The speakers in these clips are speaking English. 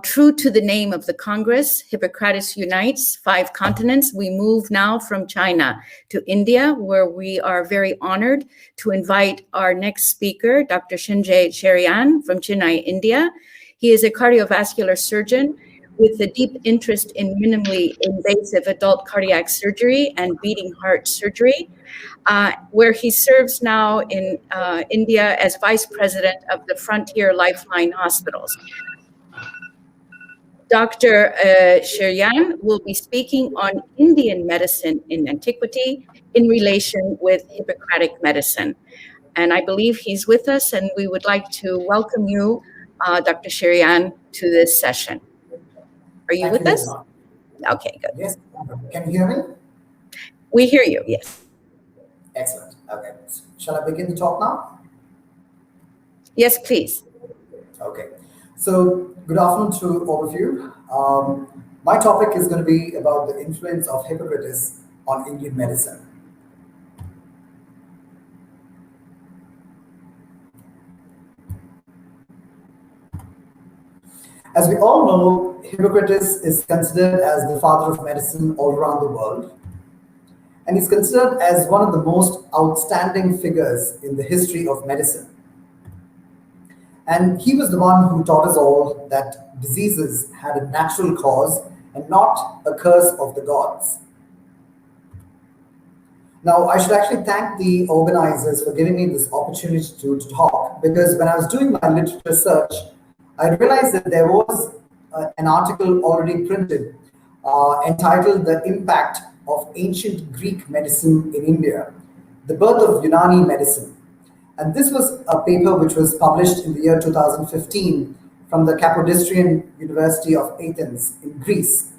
True to the name of the Congress, Hippocratic Unites 5 continents, we move now from China to India, where we are very honored to invite our next speaker, Dr. Sanjay Cherian from Chennai, India. He is a cardiovascular surgeon with a deep interest in minimally invasive adult cardiac surgery and beating heart surgery, where he serves now in India as vice president of the Frontier Lifeline Hospitals. Dr. Cherian will be speaking on Indian medicine in antiquity in relation with Hippocratic medicine. And I believe he's with us, and we would like to welcome you, Dr. Cherian, to this session. Are you with us? Okay, good. Yes. Can you hear me? We hear you, yes. Excellent. Okay. Shall I begin the talk now? Yes, please. Okay. So, good afternoon to all of you. My topic is going to be about the influence of Hippocrates on Indian medicine. As we all know, Hippocrates is considered as the father of medicine all around the world. And he's considered as one of the most outstanding figures in the history of medicine. And he was the one who taught us all that diseases had a natural cause and not a curse of the gods. Now, I should actually thank the organizers for giving me this opportunity to talk, because when I was doing my literature search, I realized that there was an article already printed entitled "The Impact of Ancient Greek Medicine in India, the Birth of Unani Medicine." And this was a paper which was published in the year 2015 from the Kapodistrian University of Athens in Greece.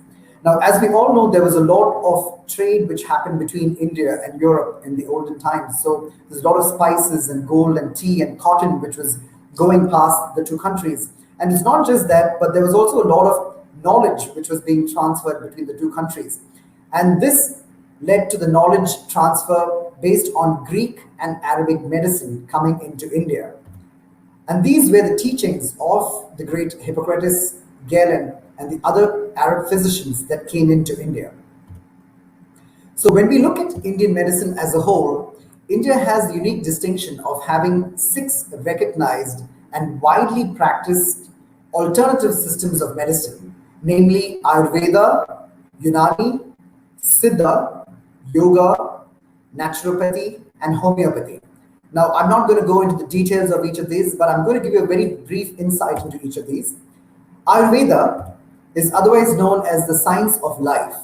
Now, as we all know, there was a lot of trade which happened between India and Europe in the olden times. So there's a lot of spices and gold and tea and cotton which was going past the two countries. And it's not just that, but there was also a lot of knowledge which was being transferred between the two countries. And this led to the knowledge transfer based on Greek and Arabic medicine coming into India. And these were the teachings of the great Hippocrates, Galen, and the other Arab physicians that came into India. So when we look at Indian medicine as a whole, India has the unique distinction of having 6 recognized and widely practiced alternative systems of medicine, namely Ayurveda, Unani, Siddha, Yoga, naturopathy, and homeopathy. Now, I'm not going to go into the details of each of these, but I'm going to give you a very brief insight into each of these. Ayurveda is otherwise known as the science of life,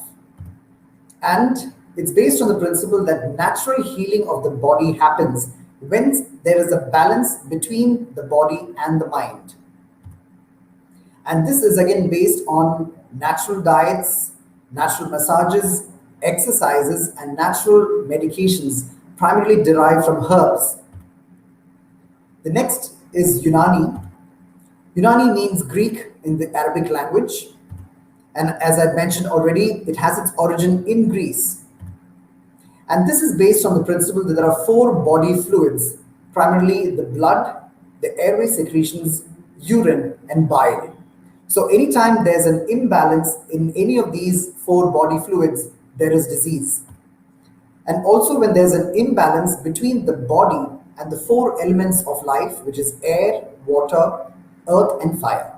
and it's based on the principle that natural healing of the body happens when there is a balance between the body and the mind. And this is again based on natural diets, natural massages, exercises, and natural medications primarily derived from herbs. The next is Unani. Unani means Greek in the Arabic language. And as I mentioned already, it has its origin in Greece. And this is based on the principle that there are 4 body fluids, primarily the blood, the airway secretions, urine, and bile. So anytime there's an imbalance in any of these 4 body fluids, there is disease. And also when there's an imbalance between the body and the 4 elements of life, which is air, water, earth, and fire.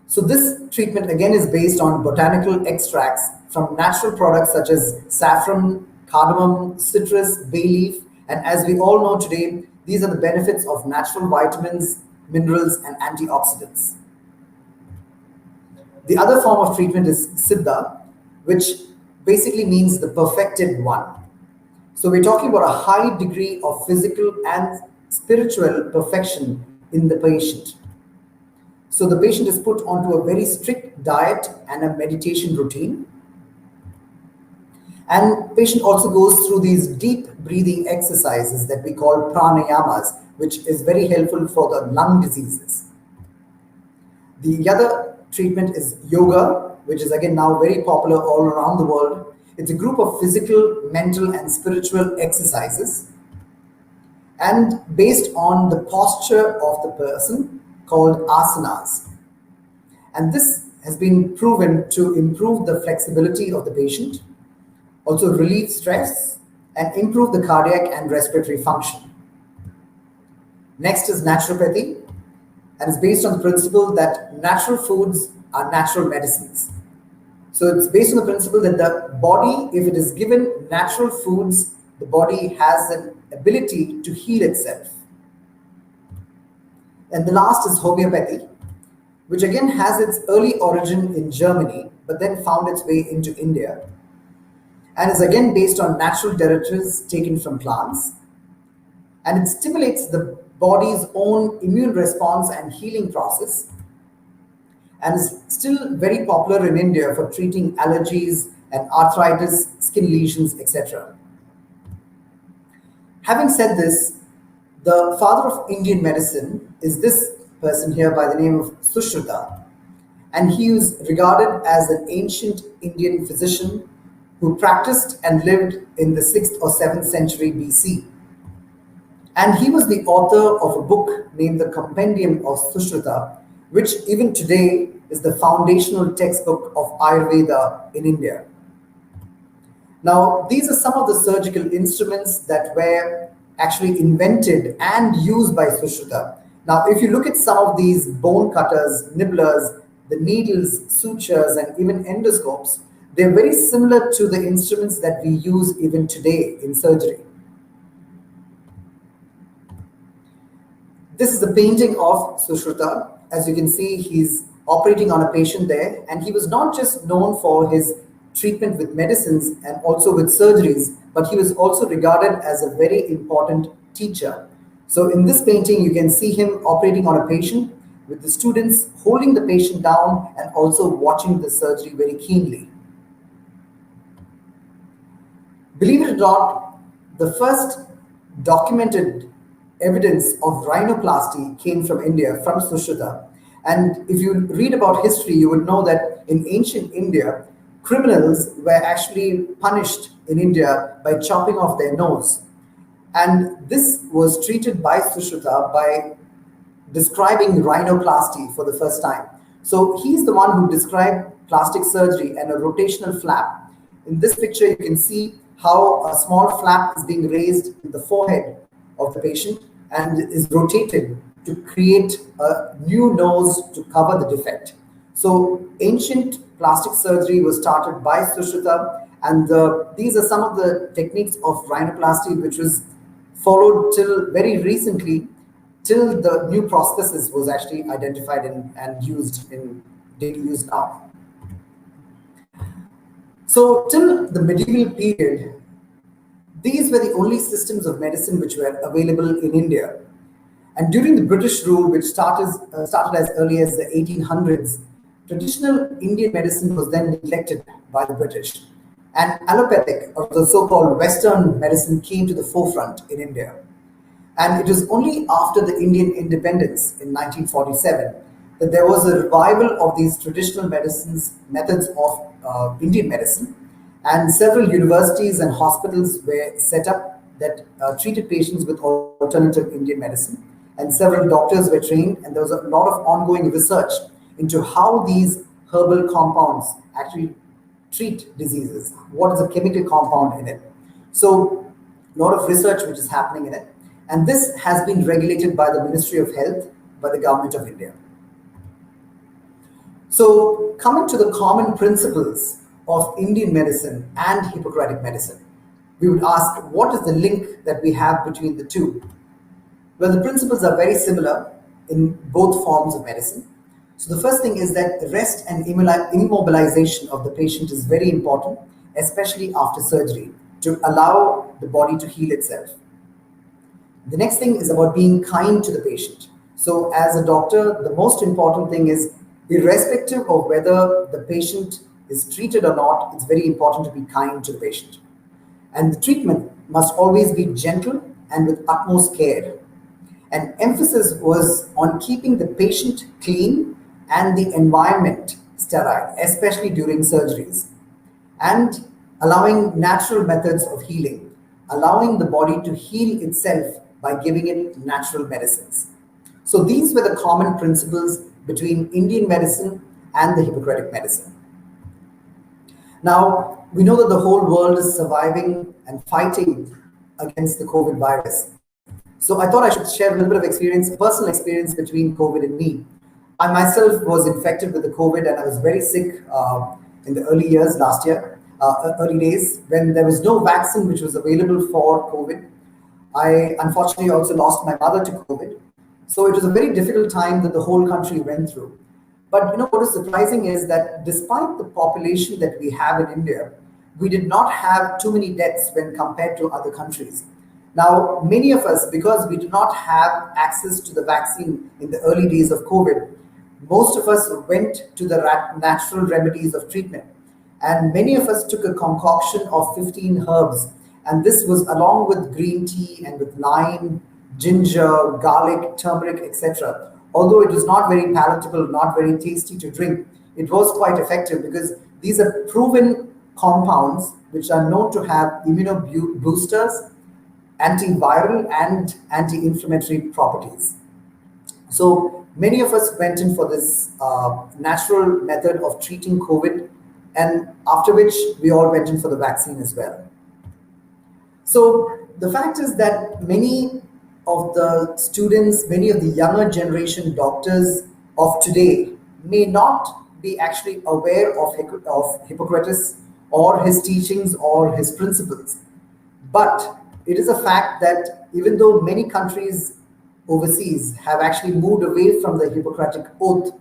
So this treatment again is based on botanical extracts from natural products such as saffron, cardamom, citrus, bay leaf, and as we all know today, these are the benefits of natural vitamins, minerals, and antioxidants. The other form of treatment is Siddha, which basically means the perfected one. So we're talking about a high degree of physical and spiritual perfection in the patient. So the patient is put onto a very strict diet and a meditation routine. And patient also goes through these deep breathing exercises that we call pranayamas, which is very helpful for the lung diseases. The other treatment is yoga, which is again now very popular all around the world. It's a group of physical, mental, and spiritual exercises. And based on the posture of the person, called asanas. And this has been proven to improve the flexibility of the patient, also relieve stress, and improve the cardiac and respiratory function. Next is naturopathy, and it's based on the principle that natural foods are natural medicines. So it's based on the principle that the body, if it is given natural foods, the body has an ability to heal itself. And the last is homeopathy, which again has its early origin in Germany, but then found its way into India, and is again based on natural derivatives taken from plants. And it stimulates the body's own immune response and healing process, and is still very popular in India for treating allergies and arthritis, skin lesions, etc. Having said this, the father of Indian medicine is this person here by the name of Sushruta, and he is regarded as an ancient Indian physician who practiced and lived in the 6th or 7th century BC. And he was the author of a book named the Compendium of Sushruta, which even today is the foundational textbook of Ayurveda in India. Now, these are some of the surgical instruments that were actually invented and used by Sushruta. Now, if you look at some of these bone cutters, nibblers, the needles, sutures, and even endoscopes, they're very similar to the instruments that we use even today in surgery. This is a painting of Sushruta. As you can see, he's operating on a patient there, and he was not just known for his treatment with medicines and also with surgeries, but he was also regarded as a very important teacher. So in this painting, you can see him operating on a patient with the students holding the patient down and also watching the surgery very keenly. Believe it or not, the first documented evidence of rhinoplasty came from India, from Sushruta. And if you read about history, you would know that in ancient India, criminals were actually punished in India by chopping off their nose. And this was treated by Sushruta by describing rhinoplasty for the first time. So he's the one who described plastic surgery and a rotational flap. In this picture, you can see how a small flap is being raised in the forehead of the patient and is rotated to create a new nose to cover the defect. So ancient plastic surgery was started by Sushruta, and these are some of the techniques of rhinoplasty which was followed till very recently, till the new prosthesis was actually identified and used in daily use now. So till the medieval period, these were the only systems of medicine which were available in India. And during the British rule, which started as early as the 1800s, traditional Indian medicine was then neglected by the British. And allopathic, or the so-called Western medicine, came to the forefront in India. And it was only after the Indian independence in 1947 that there was a revival of these traditional methods of Indian medicine. And several universities and hospitals were set up that treated patients with alternative Indian medicine. And several doctors were trained, and there was a lot of ongoing research into how these herbal compounds actually treat diseases. What is a chemical compound in it? So a lot of research which is happening in it. And this has been regulated by the Ministry of Health, by the Government of India. So coming to the common principles of Indian medicine and Hippocratic medicine, we would ask, what is the link that we have between the two? Well, the principles are very similar in both forms of medicine. So the first thing is that rest and immobilization of the patient is very important, especially after surgery, to allow the body to heal itself. The next thing is about being kind to the patient. So as a doctor, the most important thing is, irrespective of whether the patient is treated or not, it's very important to be kind to the patient. And the treatment must always be gentle and with utmost care. And emphasis was on keeping the patient clean and the environment sterile, especially during surgeries, and allowing natural methods of healing, allowing the body to heal itself by giving it natural medicines. So these were the common principles between Indian medicine and the Hippocratic medicine. Now, we know that the whole world is surviving and fighting against the COVID virus. So I thought I should share a little bit of experience, personal experience between COVID and me. I myself was infected with the COVID and I was very sick in the early years last year, early days, when there was no vaccine which was available for COVID. I unfortunately also lost my mother to COVID. So it was a very difficult time that the whole country went through. But you know what is surprising is that despite the population that we have in India, we did not have too many deaths when compared to other countries. Now, many of us, because we do not have access to the vaccine in the early days of COVID, most of us went to the natural remedies of treatment. And many of us took a concoction of 15 herbs. And this was along with green tea and with lime, ginger, garlic, turmeric, etc. Although it was not very palatable, not very tasty to drink, it was quite effective because these are proven compounds which are known to have immunoboosters, antiviral and anti-inflammatory properties. So many of us went in for this natural method of treating COVID, and after which we all went in for the vaccine as well. So the fact is that many of the students, many of the younger generation doctors of today may not be actually aware of Hippocrates or his teachings or his principles. But it is a fact that even though many countries overseas have actually moved away from the Hippocratic oath,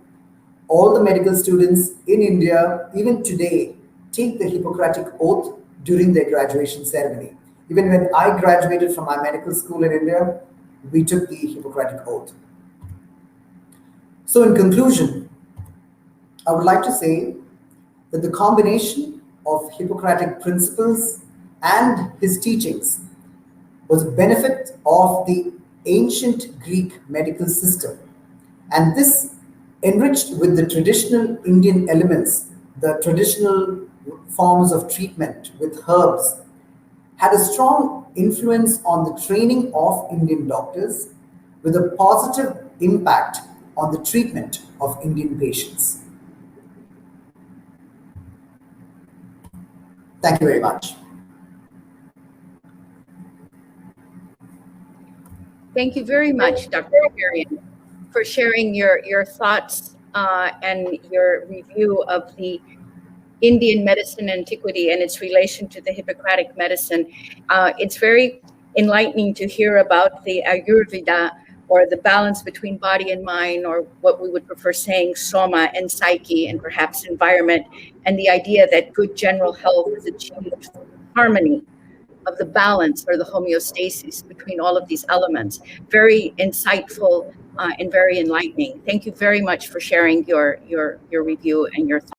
all the medical students in India, even today, take the Hippocratic oath during their graduation ceremony. Even when I graduated from my medical school in India, we took the Hippocratic oath. So in conclusion, I would like to say that the combination of Hippocratic principles and his teachings was a benefit of the ancient Greek medical system. And this, enriched with the traditional Indian elements, the traditional forms of treatment with herbs, had a strong influence on the training of Indian doctors with a positive impact on the treatment of Indian patients. Thank you very much. Thank you very much, Dr. Cherian, for sharing your thoughts and your review of the Indian medicine antiquity and its relation to the Hippocratic medicine. It's very enlightening to hear about the Ayurveda, or the balance between body and mind, or what we would prefer saying soma and psyche and perhaps environment, and the idea that good general health is achieved through harmony of the balance or the homeostasis between all of these elements. Very insightful and very enlightening. Thank you very much for sharing your review and your thoughts.